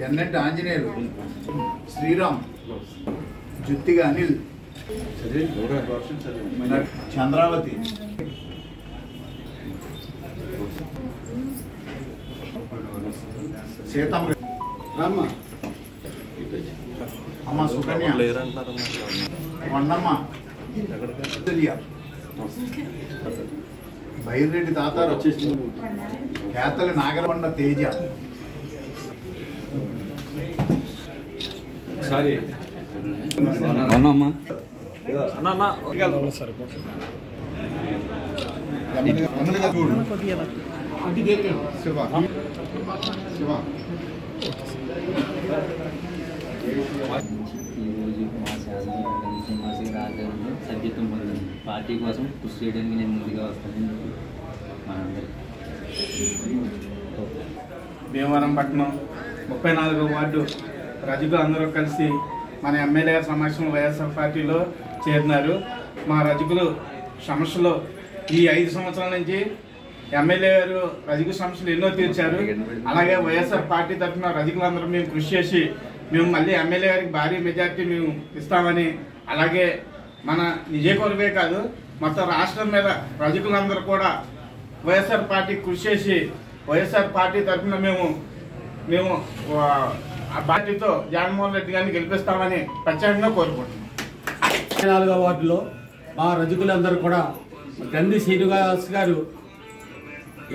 ఎన్నట్టు ఆంజనేయులు, శ్రీరామ్, జుత్తిగా అనిల్, చంద్రావతి, సీతమ్మ, అమ్మ సుకన్య, వండమ్మ, బైరెడ్డి తాతారు, కేతలి నాగరకొండ తేజ, సభ్యత్వం పొందింది. పార్టీ కోసం కృషి చేయడానికి నేను ముందుగా వస్తాను. భీమవరం పట్టణం 34వ వార్డు రజకులు అందరూ కలిసి మన ఎమ్మెల్యే గారి సమక్షంలో వైఎస్ఆర్ పార్టీలో చేరినారు. మా రజకులు సమస్యలు ఈ 5 సంవత్సరాల నుంచి ఎమ్మెల్యే గారు రజకు సమస్యలు ఎన్నో తీర్చారు. అలాగే వైఎస్ఆర్ పార్టీ తరఫున రజకులందరూ మేము కృషి చేసి మేము మళ్ళీ ఎమ్మెల్యే గారికి భారీ మెజార్టీ మేము ఇస్తామని, అలాగే మన నిజేకొరవే కాదు మొత్తం రాష్ట్రం మీద రజకులందరూ కూడా వైఎస్ఆర్ పార్టీ కృషి చేసి వైఎస్ఆర్ పార్టీ తరఫున మేము ఆ పార్టీతో జగన్మోహన్ రెడ్డి గారిని గెలిపిస్తామని ప్రత్యేకంగా కోరుకుంటున్నాం. 4వ వార్డులో మా రజకులందరూ కూడా గంధి శ్రీనివాస్ గారు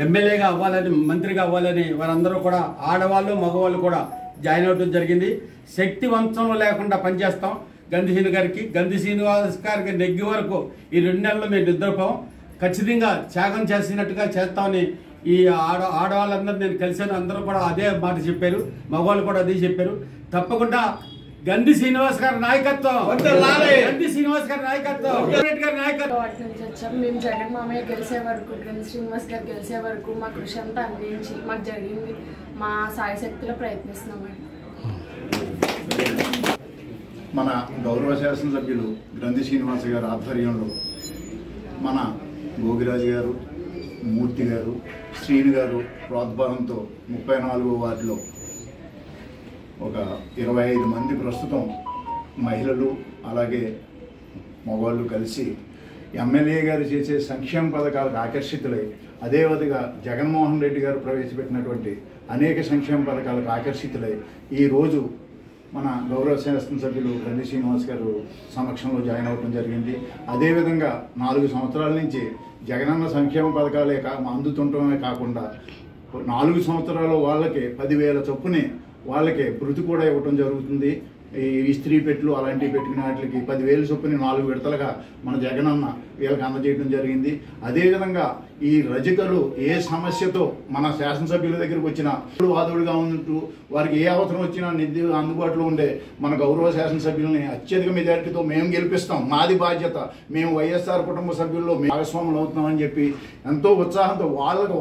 ఎమ్మెల్యేగా అవ్వాలని, మంత్రిగా అవ్వాలని వారందరూ కూడా ఆడవాళ్ళు మగవాళ్ళు కూడా జాయిన్ అవ్వడం జరిగింది. శక్తివంతం లేకుండా పనిచేస్తాం. గంధి శ్రీనివాస్ గారికి నెగ్గి వరకు ఈ 2 నెలలు మేము నిద్రపోం. ఖచ్చితంగా త్యాగం చేసినట్టుగా చేస్తామని ఈ ఆడవాళ్ళందరూ నేను కలిసాను. అందరూ కూడా అదే మాట చెప్పారు, మగవాళ్ళు కూడా అదే చెప్పారు. తప్పకుండా గంధి శ్రీనివాస్ గారి నాయకత్వం, గంధి శ్రీనివాస్ గారి నాయకత్వం, మేము జగన్ మామయ్య గెలిచే వరకు, గంధి శ్రీనివాస్ గారు గెలిచే వరకు మా కృషి అంతా అందించి మాకు జరిగింది మా సాయశక్తిలో ప్రయత్నిస్తున్నామండి. మన గౌరవ శాసనసభ్యులు గంధి శ్రీనివాస్ గారి ఆధ్వర్యంలో మన భోగిరాజు గారు, మూర్తి గారు, శ్రీను గారు ప్రోద్బలంతో 34వ వార్డులో ఒక 25 మంది ప్రస్తుతం మహిళలు అలాగే మగవాళ్ళు కలిసి ఎమ్మెల్యే గారు చేసే సంక్షేమ పథకాలకు ఆకర్షితులై అదేవిధంగా జగన్మోహన్ రెడ్డి గారు ప్రవేశపెట్టినటువంటి అనేక సంక్షేమ పథకాలకు ఆకర్షితులై ఈరోజు మన గౌరవ శాసనసభ్యులు గంధి శ్రీనివాస్ గారు సమక్షంలో జాయిన్ అవ్వడం జరిగింది. అదేవిధంగా 4 సంవత్సరాల నుంచి జగనన్న సంక్షేమ పథకాలే అందుతుండటమే కాకుండా 4 సంవత్సరాలు వాళ్ళకి 10,000 చొప్పునే వాళ్ళకి భృతి కూడా ఇవ్వటం జరుగుతుంది. ఈ ఇస్త్రీ పెట్లు అలాంటివి పెట్టుకునే వాటికి 10,000 చొప్పున 4 విడతలుగా మన జగనన్న వీళ్ళకి అందజేయడం జరిగింది. అదేవిధంగా ఈ రజకులు ఏ సమస్యతో మన శాసనసభ్యుల దగ్గరికి వచ్చినా వాదుడుగా ఉంటూ వారికి ఏ అవసరం వచ్చినా అందుబాటులో ఉండే మన గౌరవ శాసనసభ్యుల్ని అత్యధిక మెజారిటీతో మేము గెలిపిస్తాం, మాది బాధ్యత, మేము వైఎస్ఆర్ కుటుంబ సభ్యుల్లో భాగస్వాములు అవుతున్నామని చెప్పి ఎంతో ఉత్సాహంతో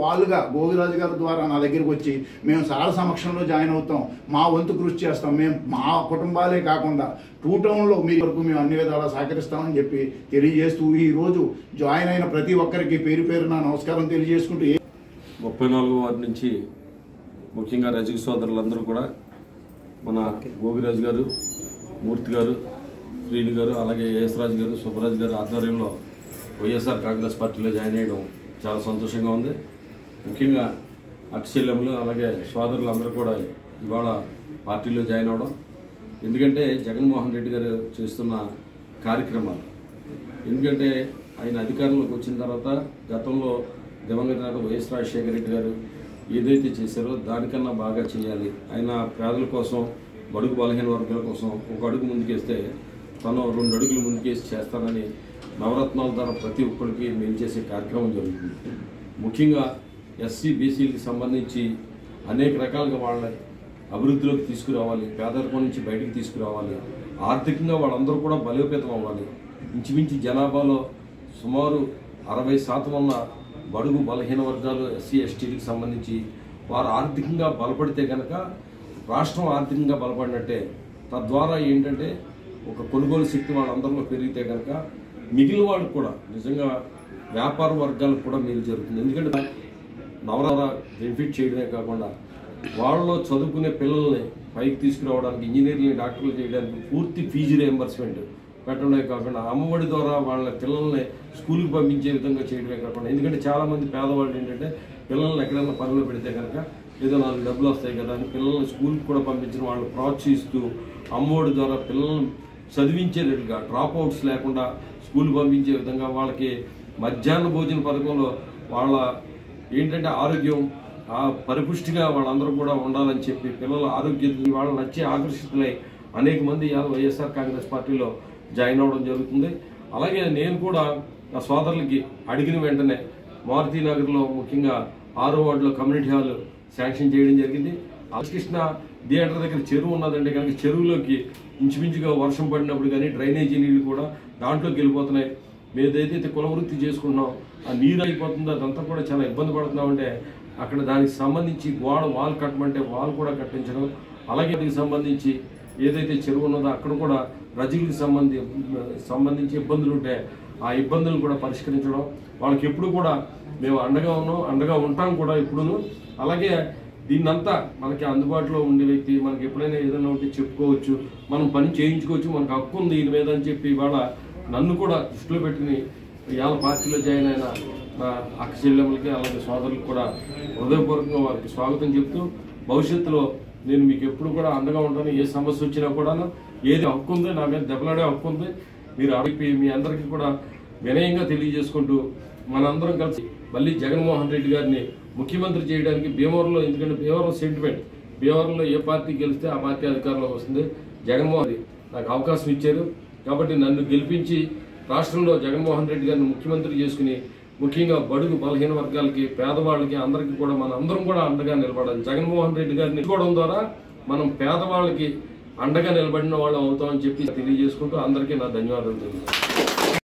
వాళ్ళుగా భోగిరాజు గారి ద్వారా నా దగ్గరికి వచ్చి మేము సార్ సమక్షంలో జాయిన్ అవుతాం, మా వంతు కృషి చేస్తాం, మేము మా కుటుంబాలే కాకుండా 2 టౌన్లో మీ వరకు మేము అన్ని విధాలా సహకరిస్తామని చెప్పి తెలియజేస్తూ ఈరోజు జాయిన్ అయిన ప్రతి ఒక్కరికి పేరు పేరున నమస్కారం తెలియజేసుకుంటూ 34వ వార్డు నుంచి ముఖ్యంగా రజక సోదరులందరూ కూడా మన భోగిరాజు గారు, మూర్తి గారు, శ్రీని గారు, అలాగే యేసరాజు గారు, సుబ్బరాజు గారు ఆధ్వర్యంలో వైఎస్ఆర్ కాంగ్రెస్ పార్టీలో జాయిన్ అయ్యడం చాలా సంతోషంగా ఉంది. ముఖ్యంగా అక్షల్యములు అలాగే సోదరులందరూ కూడా ఇవాళ పార్టీలో జాయిన్ అవ్వడం, ఎందుకంటే జగన్మోహన్ రెడ్డి గారు చేస్తున్న కార్యక్రమాలు, ఎందుకంటే ఆయన అధికారంలోకి వచ్చిన తర్వాత గతంలో దివంగత నేత వైఎస్ రాజశేఖర రెడ్డి గారు ఏదైతే చేశారో దానికన్నా బాగా చేయాలి, ఆయన పేదల కోసం, బడుగు బలహీన వర్గాల కోసం ఒక అడుగు ముందుకేస్తే తను 2 అడుగులు ముందుకేసి చేస్తానని నవరత్నాల ద్వారా ప్రతి ఒక్కరికి మేలు చేసే కార్యక్రమం జరుగుతుంది. ముఖ్యంగా ఎస్సీ బీసీలకు సంబంధించి అనేక రకాలుగా వాళ్ళ అభివృద్ధిలోకి తీసుకురావాలి, పేదరికం నుంచి బయటకు తీసుకురావాలి, ఆర్థికంగా వాళ్ళందరూ కూడా బలోపేతం అవ్వాలి. ఇంచుమించు జనాభాలో సుమారు 60% ఉన్న బడుగు బలహీన వర్గాలు ఎస్సీ ఎస్టీలకు సంబంధించి వారు ఆర్థికంగా బలపడితే కనుక రాష్ట్రం ఆర్థికంగా బలపడినట్టే. తద్వారా ఏంటంటే ఒక కొనుగోలు శక్తి వాళ్ళందరిలో పెరిగితే కనుక మిగిలిన వాళ్ళకు కూడా నిజంగా వ్యాపార వర్గాలకు కూడా మేలు జరుగుతుంది. ఎందుకంటే నవరవ బెనిఫిట్ చేయడమే కాకుండా వాళ్ళలో చదువుకునే పిల్లల్ని పైకి తీసుకురావడానికి, ఇంజనీర్లని డాక్టర్లు చేయడానికి పూర్తి ఫీజు రియంబర్స్మెంట్ పెట్టడమే కాకుండా అమ్మఒడి ద్వారా వాళ్ళ పిల్లల్ని స్కూల్కి పంపించే విధంగా చేయడమే కాకుండా, ఎందుకంటే చాలామంది పేదవాళ్ళు ఏంటంటే పిల్లల్ని ఎక్కడైనా పనులు పెడితే కనుక ఏదో 4 డబ్బులు వస్తాయి కదా అని పిల్లల్ని స్కూల్కి కూడా పంపించిన వాళ్ళు ప్రోత్సహిస్తూ అమ్మఒడి ద్వారా పిల్లల్ని చదివించేటట్టుగా డ్రాప్ అవుట్స్ లేకుండా స్కూల్ పంపించే విధంగా వాళ్ళకి మధ్యాహ్న భోజన పథకంలో వాళ్ళ ఏంటంటే ఆరోగ్యం పరిపుష్టిగా వాళ్ళందరూ కూడా ఉండాలని చెప్పి పిల్లల ఆరోగ్యం వాళ్ళు నచ్చి ఆకర్షితులై అనేక మంది వైఎస్ఆర్ కాంగ్రెస్ పార్టీలో జాయిన్ అవ్వడం జరుగుతుంది. అలాగే నేను కూడా నా సోదరులకి అడిగిన వెంటనే మారుతీనగర్లో ముఖ్యంగా 6వ వార్డులో కమ్యూనిటీ హాల్ శాంక్షన్ చేయడం జరిగింది. కృష్ణ థియేటర్ దగ్గర చెరువు ఉన్నదంటే కనుక చెరువులోకి ఇంచుమించుగా వర్షం పడినప్పుడు కానీ డ్రైనేజీ నీళ్లు కూడా దాంట్లోకి వెళ్ళిపోతున్నాయి. మేదైతే కుల వృత్తి చేసుకుంటున్నాం, ఆ నీరు అయిపోతుందో అదంతా కూడా చాలా ఇబ్బంది పడుతున్నామంటే అక్కడ దానికి సంబంధించి వాల్ కట్టమంటే వాల్ కూడా కట్టించడం, అలాగే దానికి సంబంధించి ఏదైతే చెరువు ఉన్నదో అక్కడ కూడా రజకులకు సంబంధించి ఇబ్బందులు ఉంటే ఆ ఇబ్బందులు కూడా పరిష్కరించడం, వాళ్ళకి ఎప్పుడు కూడా మేము అండగా ఉంటాం కూడా ఎప్పుడును. అలాగే దీన్నంతా మనకి అందుబాటులో ఉండే వ్యక్తి మనకి ఎప్పుడైనా ఏదైనా ఉంటే చెప్పుకోవచ్చు, మనం పని చేయించుకోవచ్చు, మనకు హక్కు ఉంది దీని మీద అని చెప్పి ఇవాళ నన్ను కూడా దృష్టిలో పెట్టుకుని ఇవాళ పార్టీలో జాయిన్ అయిన నా అక్క చెల్లెమ్మలకి అలాగే సోదరులకు కూడా హృదయపూర్వకంగా వారికి స్వాగతం చెప్తూ భవిష్యత్తులో నేను మీకు ఎప్పుడు కూడా అండగా ఉంటాను. ఏ సమస్య వచ్చినా కూడా ఏది హక్కు ఉందో నా మీద దెబ్బలాడే హక్కు ఉంది. మీరు అడిగి మీ అందరికీ కూడా వినయంగా తెలియజేసుకుంటూ మనందరం కలిసి మళ్ళీ జగన్మోహన్ రెడ్డి గారిని ముఖ్యమంత్రి చేయడానికి భీమవరంలో, ఎందుకంటే భీమవరం సెంటిమెంట్, భీమవరంలో ఏ పార్టీ గెలిస్తే ఆ పార్టీ అధికారంలోకి వస్తుంది. జగన్మోహన్ రెడ్డి నాకు అవకాశం ఇచ్చారు కాబట్టి నన్ను గెలిపించి రాష్ట్రంలో జగన్మోహన్ రెడ్డి గారిని ముఖ్యమంత్రి చేసుకుని ముఖ్యంగా బడుగు బలహీన వర్గాలకి పేదవాళ్ళకి అందరికీ కూడా అందరం కూడా అండగా నిలబడాలి. జగన్మోహన్ రెడ్డి గారిని ఎన్నుకోవడం ద్వారా మనం పేదవాళ్ళకి అండగా నిలబడిన వాళ్ళం అవుతామని చెప్పి తెలియజేసుకుంటూ అందరికీ నా ధన్యవాదాలు తెలుసు.